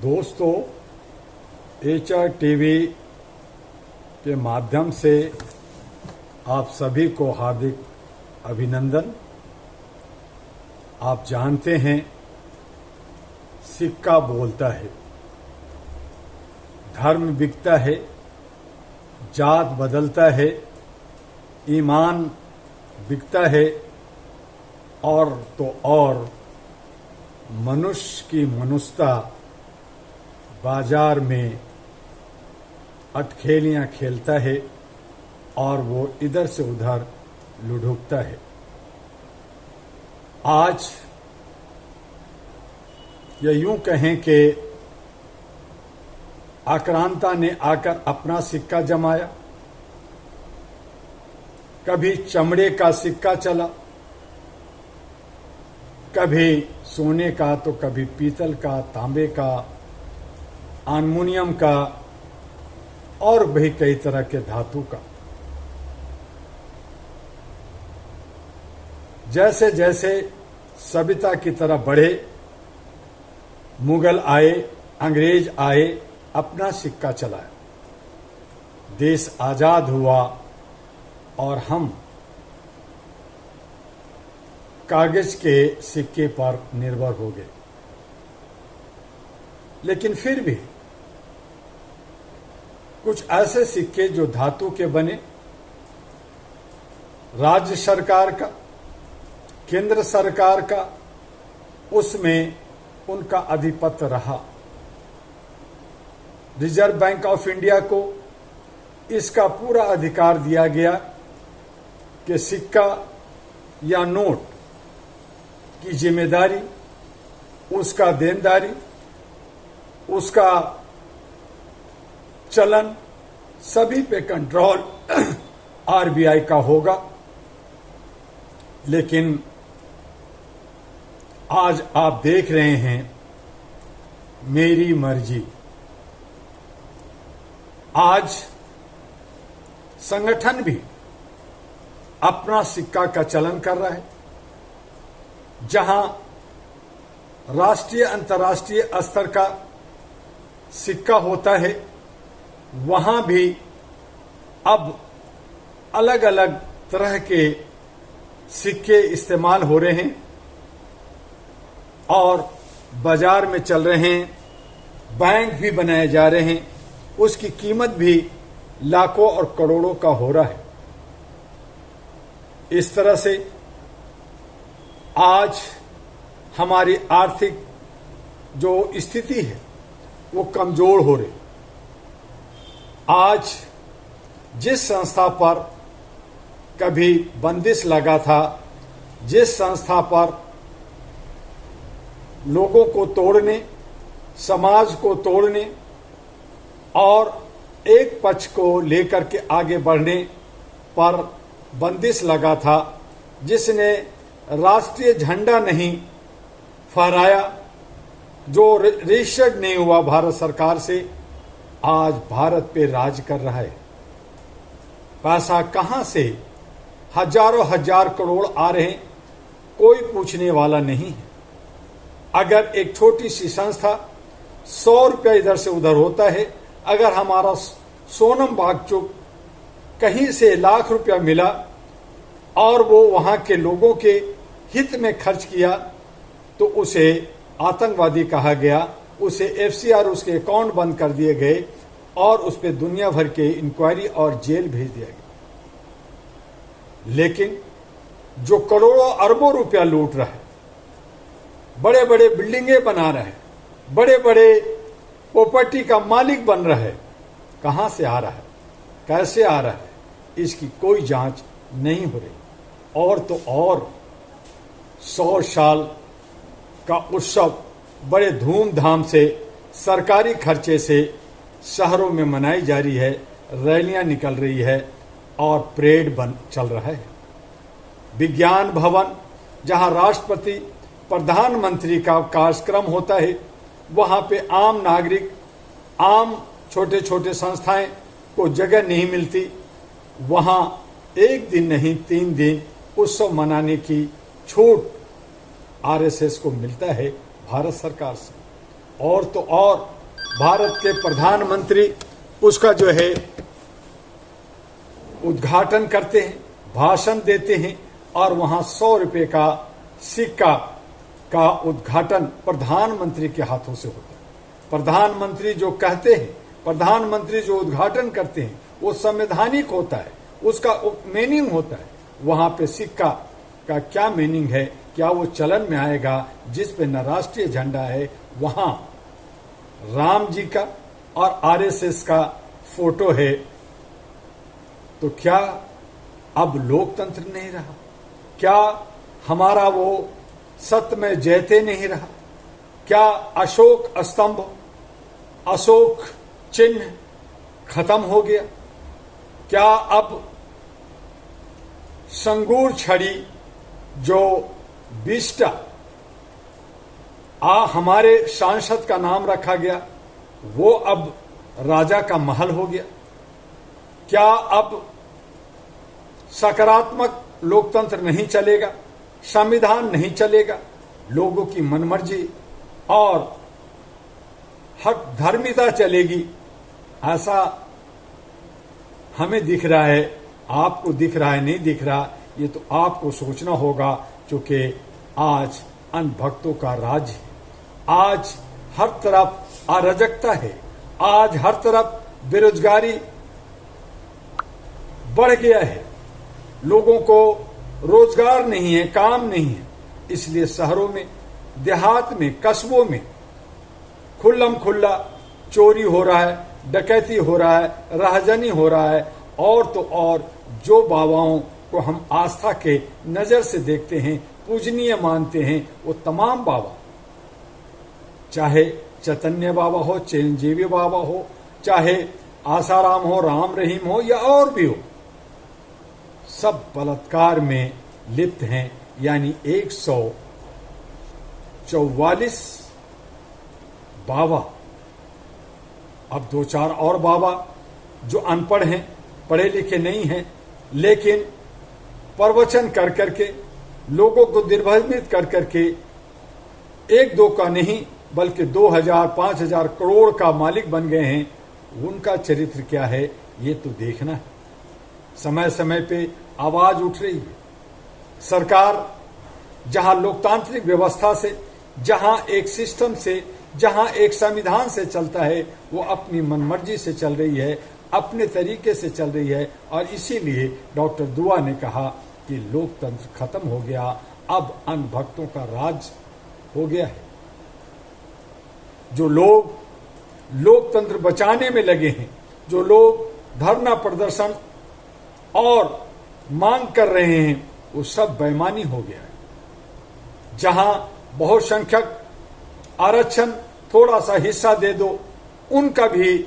दोस्तों, HR TV के माध्यम से आप सभी को हार्दिक अभिनंदन। आप जानते हैं, सिक्का बोलता है, धर्म बिकता है, जात बदलता है, ईमान बिकता है और तो और मनुष्य की मनुष्यता बाजार में अटखेलियां खेलता है और वो इधर से उधर लुढ़कता है। आज या यूं कहें कि आक्रांता ने आकर अपना सिक्का जमाया। कभी चमड़े का सिक्का चला, कभी सोने का, तो कभी पीतल का, तांबे का, एल्युमिनियम का और भी कई तरह के धातु का। जैसे जैसे सभ्यता की तरफ बढ़े, मुगल आए, अंग्रेज आए, अपना सिक्का चलाया, देश आजाद हुआ और हम कागज के सिक्के पर निर्भर हो गए। लेकिन फिर भी कुछ ऐसे सिक्के जो धातु के बने, राज्य सरकार का, केंद्र सरकार का, उसमें उनका आधिपत्य रहा। रिजर्व बैंक ऑफ इंडिया को इसका पूरा अधिकार दिया गया कि सिक्का या नोट की जिम्मेदारी, उसका देनदारी, उसका चलन, सभी पे कंट्रोल आरबीआई का होगा। लेकिन आज आप देख रहे हैं, मेरी मर्जी। आज संगठन भी अपना सिक्का का चलन कर रहा है। जहां राष्ट्रीय अंतर्राष्ट्रीय स्तर का सिक्का होता है, वहां भी अब अलग अलग तरह के सिक्के इस्तेमाल हो रहे हैं और बाजार में चल रहे हैं। बैंक भी बनाए जा रहे हैं, उसकी कीमत भी लाखों और करोड़ों का हो रहा है। इस तरह से आज हमारी आर्थिक जो स्थिति है वो कमजोर हो रही। आज जिस संस्था पर कभी बंदिश लगा था, जिस संस्था पर लोगों को तोड़ने, समाज को तोड़ने और एक पक्ष को लेकर के आगे बढ़ने पर बंदिश लगा था, जिसने राष्ट्रीय झंडा नहीं फहराया, जो रजिस्टर्ड नहीं हुआ भारत सरकार से, आज भारत पे राज कर रहा है। पैसा कहां से हजारों हजार करोड़ आ रहे हैं, कोई पूछने वाला नहीं है। अगर एक छोटी सी संस्था 100 रुपया इधर से उधर होता है, अगर हमारा सोनम वांगचुक कहीं से लाख रुपया मिला और वो वहां के लोगों के हित में खर्च किया, तो उसे आतंकवादी कहा गया, उसे एफसीआर, उसके अकाउंट बंद कर दिए गए और उस पर दुनिया भर के इंक्वायरी और जेल भेज दिया गया। लेकिन जो करोड़ों अरबों रुपया लूट रहा है, बड़े बड़े बिल्डिंगें बना रहा है, बड़े बड़े प्रॉपर्टी का मालिक बन रहा है, कहां से आ रहा है, कैसे आ रहा है, इसकी कोई जांच नहीं हो रही। और तो और 100 साल का उत्सव बड़े धूमधाम से सरकारी खर्चे से शहरों में मनाई जा रही है, रैलियां निकल रही है और परेड चल रहा है। विज्ञान भवन, जहां राष्ट्रपति प्रधानमंत्री का कार्यक्रम होता है, वहां पे आम नागरिक, आम छोटे छोटे संस्थाएं को जगह नहीं मिलती। वहां एक दिन नहीं 3 दिन उत्सव मनाने की छूट आरएसएस को मिलता है भारत सरकार से। और तो और भारत के प्रधानमंत्री उसका जो है उद्घाटन करते हैं, भाषण देते हैं और वहां 100 रुपए का सिक्का का उद्घाटन प्रधानमंत्री के हाथों से होता है। प्रधानमंत्री जो कहते हैं, प्रधानमंत्री जो उद्घाटन करते हैं, वो संवैधानिक होता है, उसका मीनिंग होता है। वहां पे सिक्का का क्या मीनिंग है, क्या वो चलन में आएगा जिस पे न राष्ट्रीय झंडा है, वहां राम जी का और आरएसएस का फोटो है, तो क्या अब लोकतंत्र नहीं रहा? क्या हमारा वो सत्यमेव जयते नहीं रहा? क्या अशोक स्तंभ, अशोक चिन्ह खत्म हो गया? क्या अब संगूर छड़ी जो बिस्टा हमारे सांसद का नाम रखा गया, वो अब राजा का महल हो गया? क्या अब सकारात्मक लोकतंत्र नहीं चलेगा, संविधान नहीं चलेगा, लोगों की मनमर्जी और हक धर्मिता चलेगी? ऐसा हमें दिख रहा है, आपको दिख रहा है, नहीं दिख रहा, ये तो आपको सोचना होगा, क्योंकि आज अनभक्तों का राज है। आज हर तरफ अराजकता है, आज हर तरफ बेरोजगारी बढ़ गया है, लोगों को रोजगार नहीं है, काम नहीं है, इसलिए शहरों में, देहात में, कस्बों में खुल्लम खुल्ला चोरी हो रहा है, डकैती हो रहा है, राहजनी हो रहा है। और तो और जो बाबाओं को हम आस्था के नजर से देखते हैं, पूजनीय मानते हैं, वो तमाम बाबा, चाहे चैतन्य बाबा हो, चिरंजीवी बाबा हो, चाहे आसाराम हो, राम रहीम हो या और भी हो, सब बलात्कार में लिप्त हैं। यानी 144 बाबा, अब 2-4 और बाबा जो अनपढ़ हैं, पढ़े लिखे नहीं हैं, लेकिन प्रवचन कर करके लोगों को दिग्भ्रमित कर करके 1-2 का नहीं बल्कि 2000-5000 करोड़ का मालिक बन गए हैं। उनका चरित्र क्या है, ये तो देखना है। समय समय पे आवाज उठ रही है। सरकार जहां लोकतांत्रिक व्यवस्था से, जहां एक सिस्टम से, जहां एक संविधान से चलता है, वो अपनी मनमर्जी से चल रही है, अपने तरीके से चल रही है। और इसीलिए डॉक्टर दुआ ने कहा कि लोकतंत्र खत्म हो गया, अब अनभक्तों का राज हो गया है। जो लोग लोकतंत्र बचाने में लगे हैं, जो लोग धरना प्रदर्शन और मांग कर रहे हैं, वो सब बेईमानी हो गया है। जहां बहुसंख्यक आरक्षण थोड़ा सा हिस्सा दे दो, उनका भी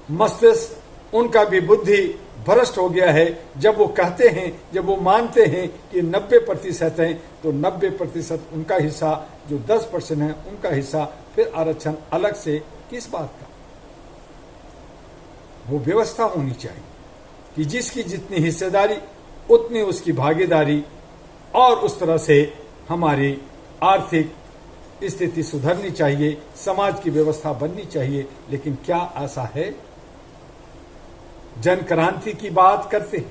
मस्तिष्क, उनका भी बुद्धि भ्रष्ट हो गया है। जब वो कहते हैं, जब वो मानते हैं कि 90% है, तो 90% उनका हिस्सा, जो 10% है उनका हिस्सा, फिर आरक्षण अलग से किस बात का? वो व्यवस्था होनी चाहिए कि जिसकी जितनी हिस्सेदारी उतनी उसकी भागीदारी, और उस तरह से हमारी आर्थिक स्थिति सुधरनी चाहिए, समाज की व्यवस्था बननी चाहिए। लेकिन क्या ऐसा है? जन क्रांति की बात करते हैं,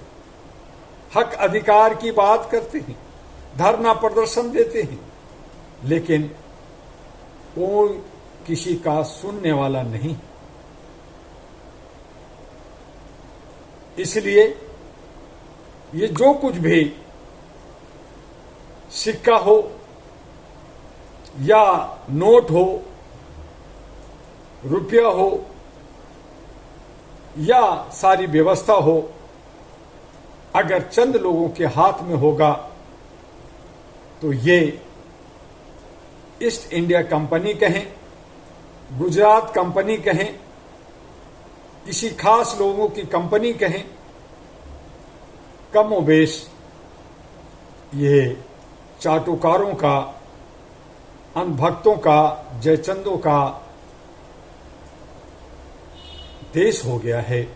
हक अधिकार की बात करते हैं, धरना प्रदर्शन देते हैं, लेकिन कोई किसी का सुनने वाला नहीं। इसलिए ये जो कुछ भी सिक्का हो या नोट हो, रुपया हो या सारी व्यवस्था हो, अगर चंद लोगों के हाथ में होगा तो ये ईस्ट इंडिया कंपनी कहें, गुजरात कंपनी कहें, किसी खास लोगों की कंपनी कहें, कमोबेश ये चाटुकारों का, अनभक्तों का, जयचंदों का देश हो गया है।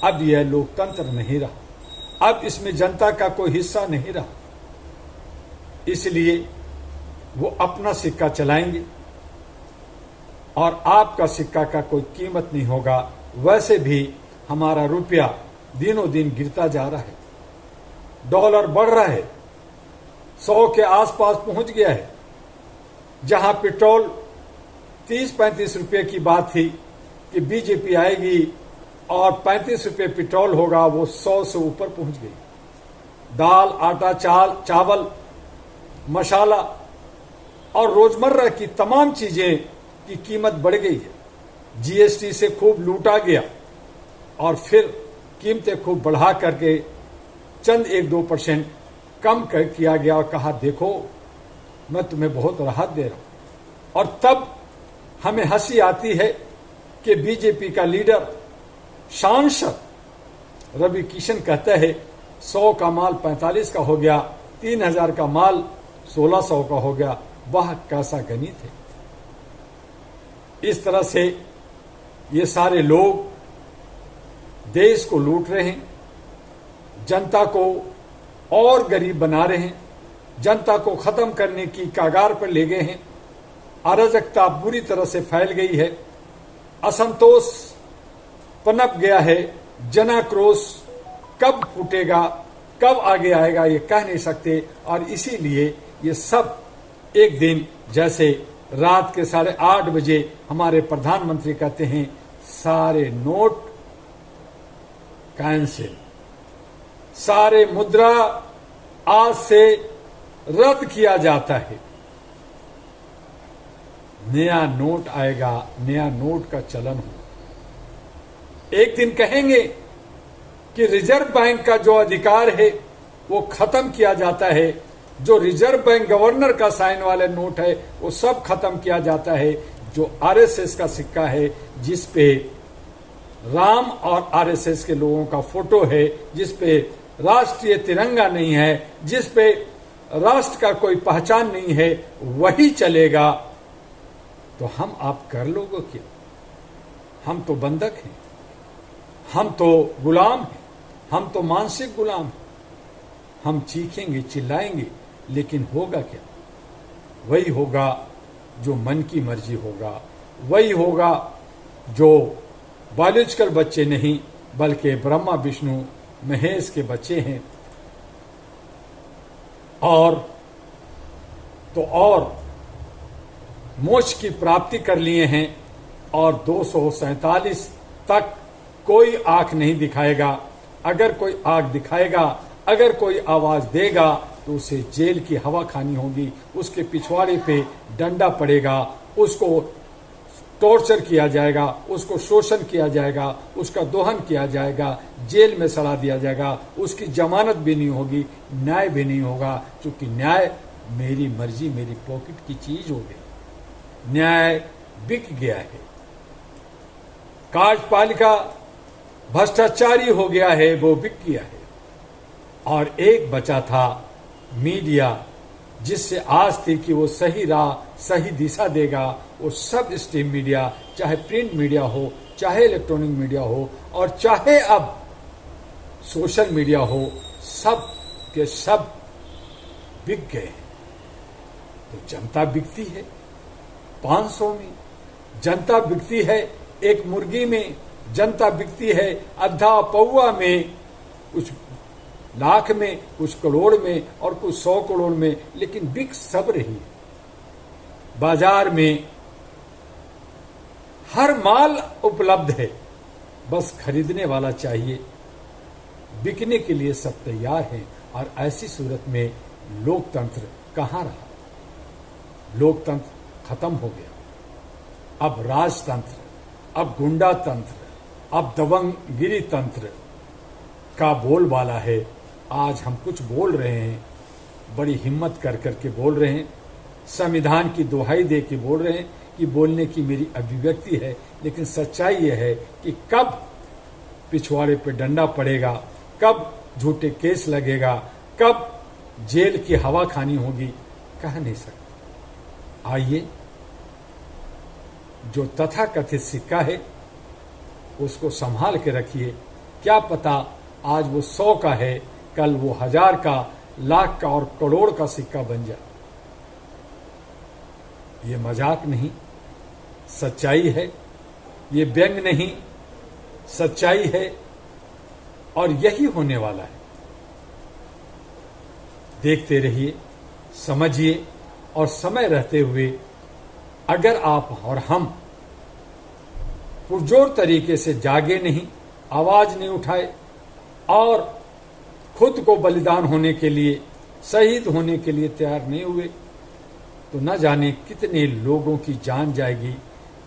अब यह लोकतंत्र नहीं रहा, अब इसमें जनता का कोई हिस्सा नहीं रहा। इसलिए वो अपना सिक्का चलाएंगे, और आपका सिक्का का कोई कीमत नहीं होगा। वैसे भी हमारा रुपया दिनों दिन गिरता जा रहा है, डॉलर बढ़ रहा है, 100 के आसपास पहुंच गया है। जहां पेट्रोल 30-35 रुपये की बात थी कि बीजेपी आएगी और 35 रुपये पेट्रोल होगा, वो 100 से ऊपर पहुंच गई। दाल, आटा, चावल, मसाला और रोजमर्रा की तमाम चीजें की कीमत बढ़ गई है। जीएसटी से खूब लूटा गया और फिर कीमतें खूब बढ़ा करके चंद 1-2% कम किया गया और कहा देखो मैं तुम्हें बहुत राहत दे रहा हूं। और तब हमें हंसी आती है कि बीजेपी का लीडर सांसद रवि किशन कहता है 100 का माल 45 का हो गया, 3000 का माल 1600 का हो गया। वह कैसा गणित है। इस तरह से ये सारे लोग देश को लूट रहे हैं, जनता को और गरीब बना रहे हैं, जनता को खत्म करने की कगार पर ले गए हैं। अराजकता बुरी तरह से फैल गई है, असंतोष पनप गया है। जनाक्रोश कब फूटेगा, कब आगे आएगा ये कह नहीं सकते। और इसीलिए ये सब एक दिन जैसे रात के 8:30 बजे हमारे प्रधानमंत्री कहते हैं सारे नोट कैंसिल, सारे मुद्रा आज से रद्द किया जाता है। नया नोट आएगा, नया नोट का चलन हो। एक दिन कहेंगे कि रिजर्व बैंक का जो अधिकार है वो खत्म किया जाता है, जो रिजर्व बैंक गवर्नर का साइन वाले नोट है वो सब खत्म किया जाता है। जो आरएसएस का सिक्का है जिस पे राम और आरएसएस के लोगों का फोटो है, जिस पे राष्ट्रीय तिरंगा नहीं है, जिस पे राष्ट्र का कोई पहचान नहीं है, वही चलेगा। तो हम आप कर लोगे क्या? हम तो बंधक हैं, हम तो गुलाम हैं, हम तो मानसिक गुलाम हैं। हम चीखेंगे, चिल्लाएंगे, लेकिन होगा क्या? वही होगा जो मन की मर्जी होगा, वही होगा जो बायोलॉजिकल बच्चे नहीं बल्कि ब्रह्मा विष्णु महेश के बच्चे हैं। और तो और मोक्ष की प्राप्ति कर लिए हैं और 247 तक कोई आंख नहीं दिखाएगा। अगर कोई आंख दिखाएगा, अगर कोई आवाज देगा तो उसे जेल की हवा खानी होगी, उसके पिछवाड़े पे डंडा पड़ेगा, उसको टॉर्चर किया जाएगा, उसको शोषण किया जाएगा, उसका दोहन किया जाएगा, जेल में सड़ा दिया जाएगा, उसकी जमानत भी नहीं होगी, न्याय भी नहीं होगा। क्योंकि न्याय मेरी मर्जी, मेरी पॉकेट की चीज हो गई। न्याय बिक गया है, कार्यपालिका भ्रष्टाचारी हो गया है, वो बिक गया है। और एक बचा था मीडिया, जिससे आज थी कि वो सही राह, सही दिशा देगा। वो सब स्ट्रीम मीडिया, चाहे प्रिंट मीडिया हो, चाहे इलेक्ट्रॉनिक मीडिया हो, और चाहे अब सोशल मीडिया हो, सब के सब बिक गए। तो जनता बिकती है 500 में, जनता बिकती है एक मुर्गी में, जनता बिकती है आधा पौवा में, कुछ लाख में, कुछ करोड़ में और कुछ 100 करोड़ में, लेकिन बिक सब रही है। बाजार में हर माल उपलब्ध है, बस खरीदने वाला चाहिए। बिकने के लिए सब तैयार हैं। और ऐसी सूरत में लोकतंत्र कहां रहा? लोकतंत्र खत्म हो गया। अब राजतंत्र, अब गुंडा तंत्र, अब दबंगगिरी तंत्र का बोलबाला है। आज हम कुछ बोल रहे हैं, बड़ी हिम्मत कर करके बोल रहे हैं, संविधान की दुहाई दे के बोल रहे हैं कि बोलने की मेरी अभिव्यक्ति है। लेकिन सच्चाई यह है कि कब पिछवाड़े पे डंडा पड़ेगा, कब झूठे केस लगेगा, कब जेल की हवा खानी होगी, कह नहीं सकते। आइए, जो तथाकथित सिक्का है उसको संभाल के रखिए। क्या पता आज वो 100 का है, कल वो 1000 का, लाख का और करोड़ का सिक्का बन जाए। ये मजाक नहीं, सच्चाई है, ये व्यंग नहीं, सच्चाई है और यही होने वाला है। देखते रहिए, समझिए और समय रहते हुए अगर आप और हम पुरजोर तरीके से जागे नहीं, आवाज नहीं उठाए और खुद को बलिदान होने के लिए, शहीद होने के लिए तैयार नहीं हुए, तो न जाने कितने लोगों की जान जाएगी,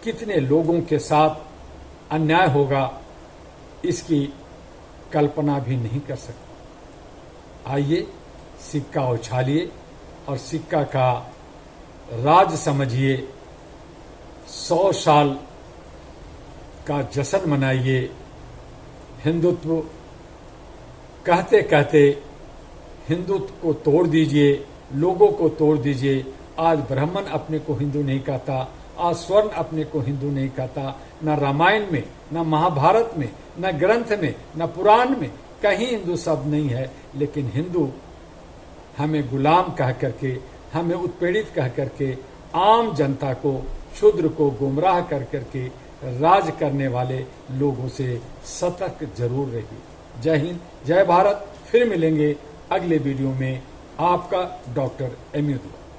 कितने लोगों के साथ अन्याय होगा, इसकी कल्पना भी नहीं कर सकते। आइए सिक्का उछालिए और सिक्का का राज समझिए, 100 साल का जश्न मनाइए। हिंदुत्व कहते कहते हिंदुत्व को तोड़ दीजिए, लोगों को तोड़ दीजिए। आज ब्राह्मण अपने को हिंदू नहीं कहता, आज स्वर्ण अपने को हिंदू नहीं कहता। न रामायण में, न महाभारत में, न ग्रंथ में, न पुराण में कहीं हिंदू शब्द नहीं है। लेकिन हिंदू हमें गुलाम कह करके, हमें उत्पीड़ित कह करके, आम जनता को, शूद्र को गुमराह कर करके राज करने वाले लोगों से सतर्क जरूर रहिए। जय हिंद, जय भारत। फिर मिलेंगे अगले वीडियो में। आपका डॉक्टर एम.यू. दुआ।